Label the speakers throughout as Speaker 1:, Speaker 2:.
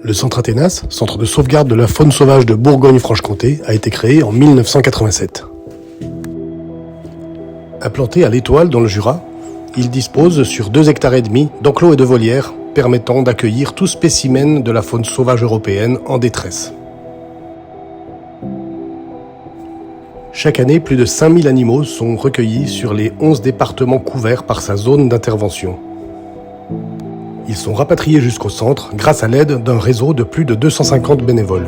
Speaker 1: Le Centre Athénas, centre de sauvegarde de la faune sauvage de Bourgogne-Franche-Comté, a été créé en 1987. Implanté à l'Étoile dans le Jura, il dispose sur 2,5 hectares d'enclos et de volières permettant d'accueillir tout spécimen de la faune sauvage européenne en détresse. Chaque année, plus de 5000 animaux sont recueillis sur les 11 départements couverts par sa zone d'intervention. Ils sont rapatriés jusqu'au centre grâce à l'aide d'un réseau de plus de 250 bénévoles.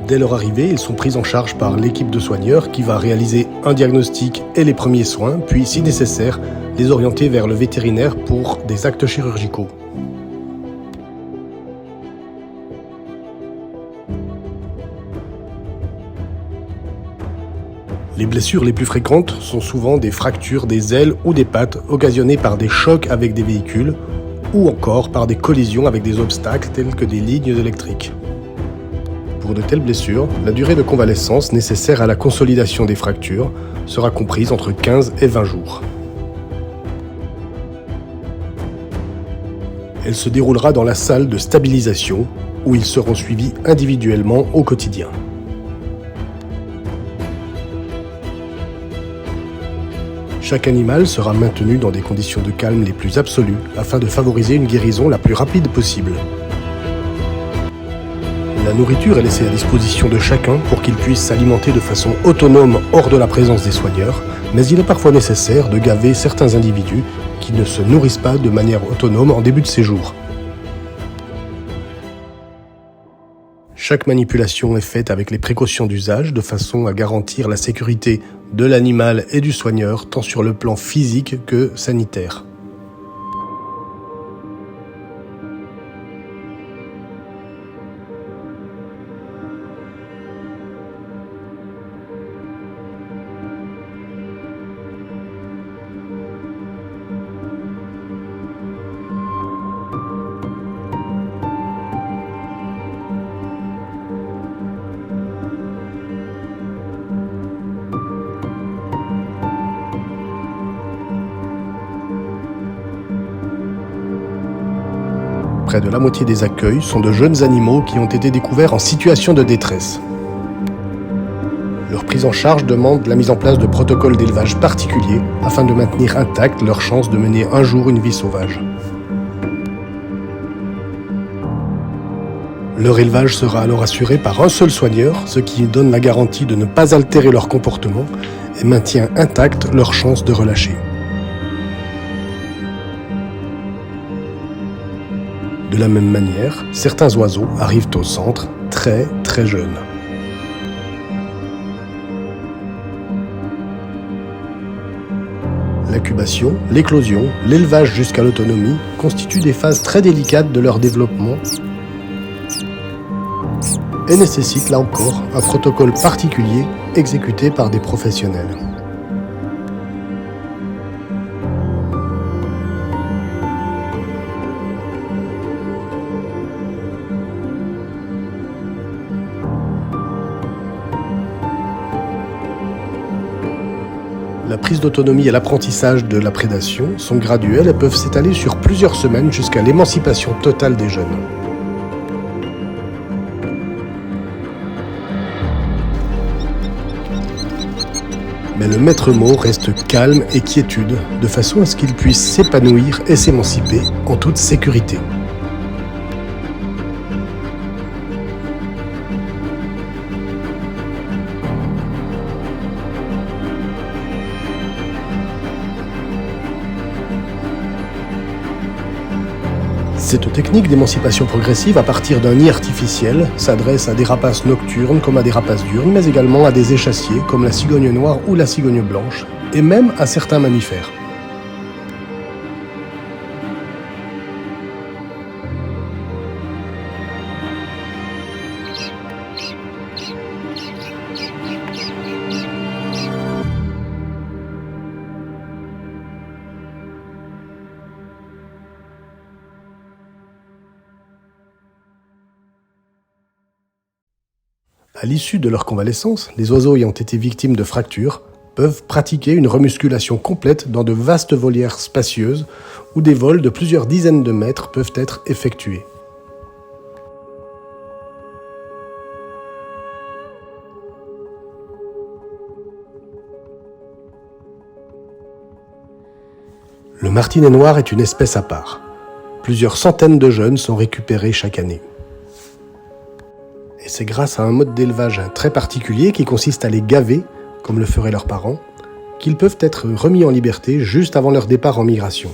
Speaker 1: Dès leur arrivée, ils sont pris en charge par l'équipe de soigneurs qui va réaliser un diagnostic et les premiers soins, puis, si nécessaire, les orienter vers le vétérinaire pour des actes chirurgicaux. Les blessures les plus fréquentes sont souvent des fractures des ailes ou des pattes occasionnées par des chocs avec des véhicules ou encore par des collisions avec des obstacles tels que des lignes électriques. Pour de telles blessures, la durée de convalescence nécessaire à la consolidation des fractures sera comprise entre 15 et 20 jours. Elle se déroulera dans la salle de stabilisation où ils seront suivis individuellement au quotidien. Chaque animal sera maintenu dans des conditions de calme les plus absolues afin de favoriser une guérison la plus rapide possible. La nourriture est laissée à disposition de chacun pour qu'il puisse s'alimenter de façon autonome hors de la présence des soigneurs, mais il est parfois nécessaire de gaver certains individus qui ne se nourrissent pas de manière autonome en début de séjour. Chaque manipulation est faite avec les précautions d'usage de façon à garantir la sécurité de l'animal et du soigneur, tant sur le plan physique que sanitaire. Près de la moitié des accueils sont de jeunes animaux qui ont été découverts en situation de détresse. Leur prise en charge demande la mise en place de protocoles d'élevage particuliers afin de maintenir intactes leurs chances de mener un jour une vie sauvage. Leur élevage sera alors assuré par un seul soigneur, ce qui donne la garantie de ne pas altérer leur comportement et maintient intactes leurs chances de relâcher. De la même manière, certains oiseaux arrivent au centre très jeunes. L'incubation, l'éclosion, l'élevage jusqu'à l'autonomie constituent des phases très délicates de leur développement et nécessitent là encore un protocole particulier exécuté par des professionnels. La prise d'autonomie et l'apprentissage de la prédation sont graduels et peuvent s'étaler sur plusieurs semaines jusqu'à l'émancipation totale des jeunes. Mais le maître mot reste calme et quiétude, de façon à ce qu'il puisse s'épanouir et s'émanciper en toute sécurité. Cette technique d'émancipation progressive à partir d'un nid artificiel s'adresse à des rapaces nocturnes comme à des rapaces diurnes, mais également à des échassiers comme la cigogne noire ou la cigogne blanche, et même à certains mammifères. À l'issue de leur convalescence, les oiseaux ayant été victimes de fractures peuvent pratiquer une remusculation complète dans de vastes volières spacieuses où des vols de plusieurs dizaines de mètres peuvent être effectués. Le martinet noir est une espèce à part. Plusieurs centaines de jeunes sont récupérés chaque année. Et c'est grâce à un mode d'élevage très particulier qui consiste à les gaver, comme le feraient leurs parents, qu'ils peuvent être remis en liberté juste avant leur départ en migration.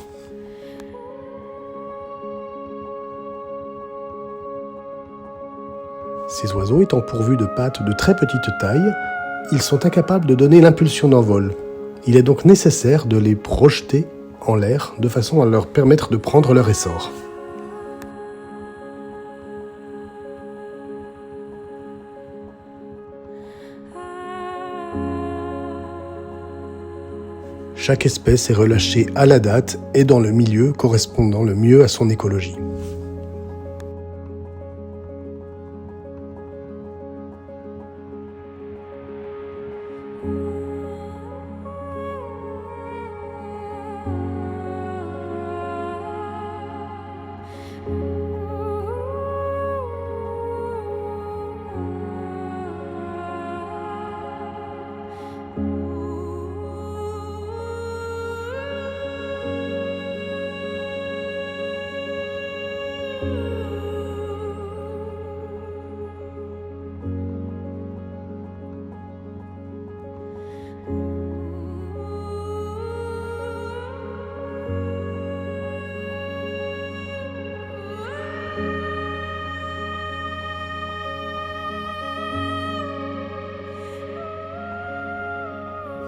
Speaker 1: Ces oiseaux étant pourvus de pattes de très petite taille, ils sont incapables de donner l'impulsion d'envol. Il est donc nécessaire de les projeter en l'air de façon à leur permettre de prendre leur essor. Chaque espèce est relâchée à la date et dans le milieu correspondant le mieux à son écologie.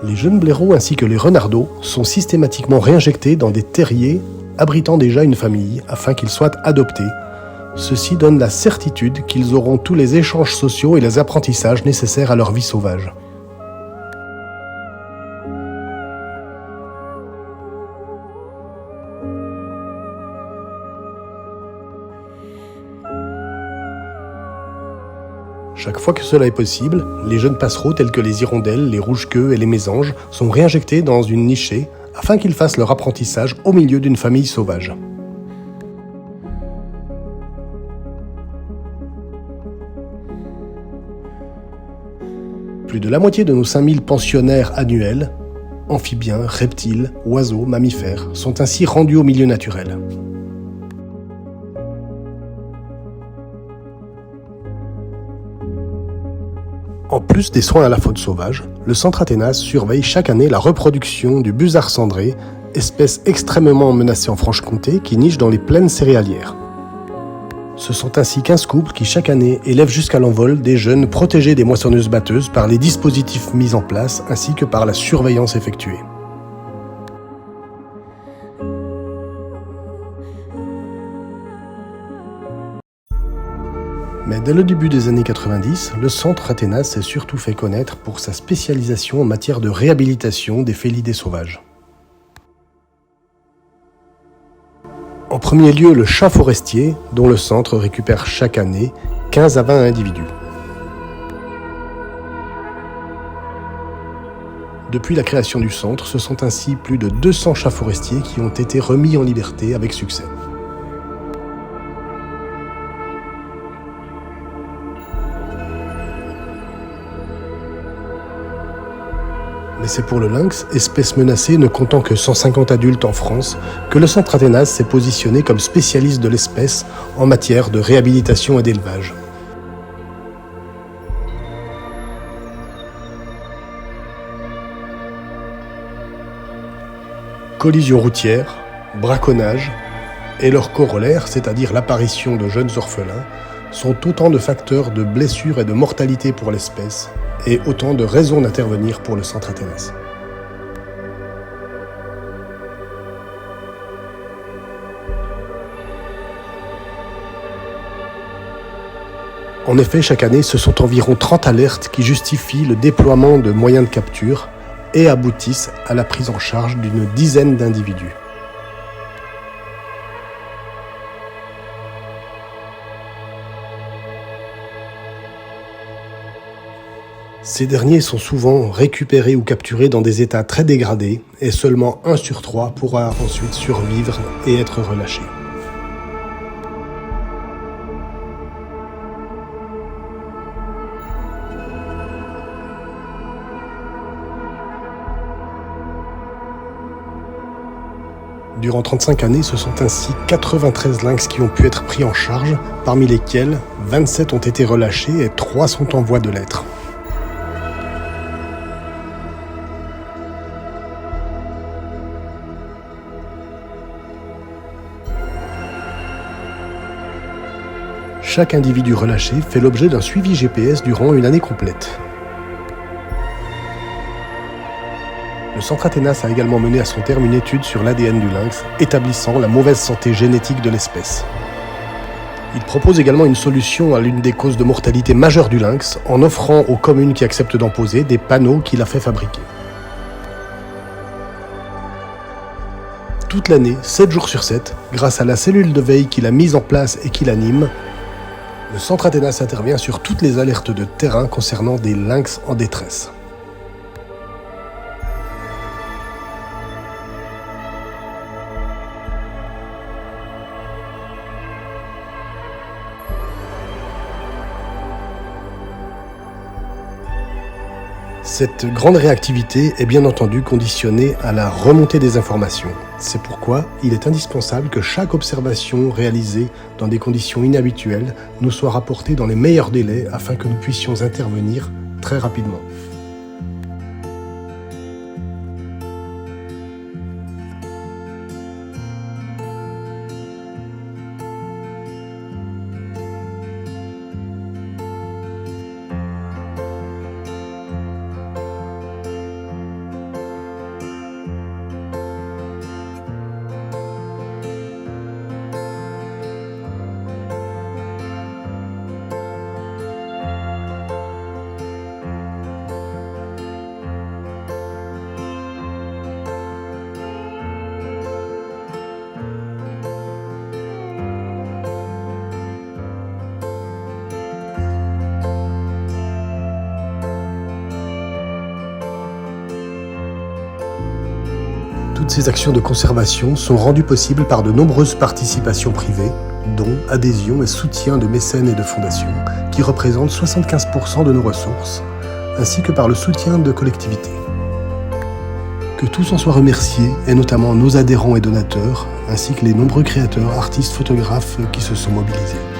Speaker 1: Les jeunes blaireaux ainsi que les renardeaux sont systématiquement réinjectés dans des terriers abritant déjà une famille afin qu'ils soient adoptés. Ceci donne la certitude qu'ils auront tous les échanges sociaux et les apprentissages nécessaires à leur vie sauvage. Chaque fois que cela est possible, les jeunes passereaux tels que les hirondelles, les rouges-queues et les mésanges sont réinjectés dans une nichée afin qu'ils fassent leur apprentissage au milieu d'une famille sauvage. Plus de la moitié de nos 5000 pensionnaires annuels, amphibiens, reptiles, oiseaux, mammifères, sont ainsi rendus au milieu naturel. En plus des soins à la faune sauvage, le Centre Athénas surveille chaque année la reproduction du busard cendré, espèce extrêmement menacée en Franche-Comté qui niche dans les plaines céréalières. Ce sont ainsi 15 couples qui chaque année élèvent jusqu'à l'envol des jeunes protégés des moissonneuses-batteuses par les dispositifs mis en place ainsi que par la surveillance effectuée. Mais dès le début des années 90, le Centre Athénas s'est surtout fait connaître pour sa spécialisation en matière de réhabilitation des félidés sauvages. En premier lieu, le chat forestier, dont le centre récupère chaque année 15 à 20 individus. Depuis la création du centre, ce sont ainsi plus de 200 chats forestiers qui ont été remis en liberté avec succès. Mais c'est pour le lynx, espèce menacée ne comptant que 150 adultes en France, que le Centre Athénas s'est positionné comme spécialiste de l'espèce en matière de réhabilitation et d'élevage. Collisions routières, braconnage et leur corollaire, c'est-à-dire l'apparition de jeunes orphelins, sont autant de facteurs de blessures et de mortalité pour l'espèce, et autant de raisons d'intervenir pour le Centre Athénas. En effet, chaque année, ce sont environ 30 alertes qui justifient le déploiement de moyens de capture et aboutissent à la prise en charge d'une dizaine d'individus. Ces derniers sont souvent récupérés ou capturés dans des états très dégradés et seulement 1 sur 3 pourra ensuite survivre et être relâché. Durant 35 années, ce sont ainsi 93 lynx qui ont pu être pris en charge, parmi lesquels 27 ont été relâchés et 3 sont en voie de l'être. Chaque individu relâché fait l'objet d'un suivi GPS durant une année complète. Le Centre Athénas a également mené à son terme une étude sur l'ADN du lynx, établissant la mauvaise santé génétique de l'espèce. Il propose également une solution à l'une des causes de mortalité majeure du lynx, en offrant aux communes qui acceptent d'en poser des panneaux qu'il a fait fabriquer. Toute l'année, 7 jours sur 7, grâce à la cellule de veille qu'il a mise en place et qu'il anime, le Centre Athénas intervient sur toutes les alertes de terrain concernant des lynx en détresse. Cette grande réactivité est bien entendu conditionnée à la remontée des informations. C'est pourquoi il est indispensable que chaque observation réalisée dans des conditions inhabituelles nous soit rapportée dans les meilleurs délais afin que nous puissions intervenir très rapidement. Toutes ces actions de conservation sont rendues possibles par de nombreuses participations privées, dons, adhésions et soutiens de mécènes et de fondations, qui représentent 75% de nos ressources, ainsi que par le soutien de collectivités. Que tous en soient remerciés, et notamment nos adhérents et donateurs, ainsi que les nombreux créateurs, artistes, photographes qui se sont mobilisés.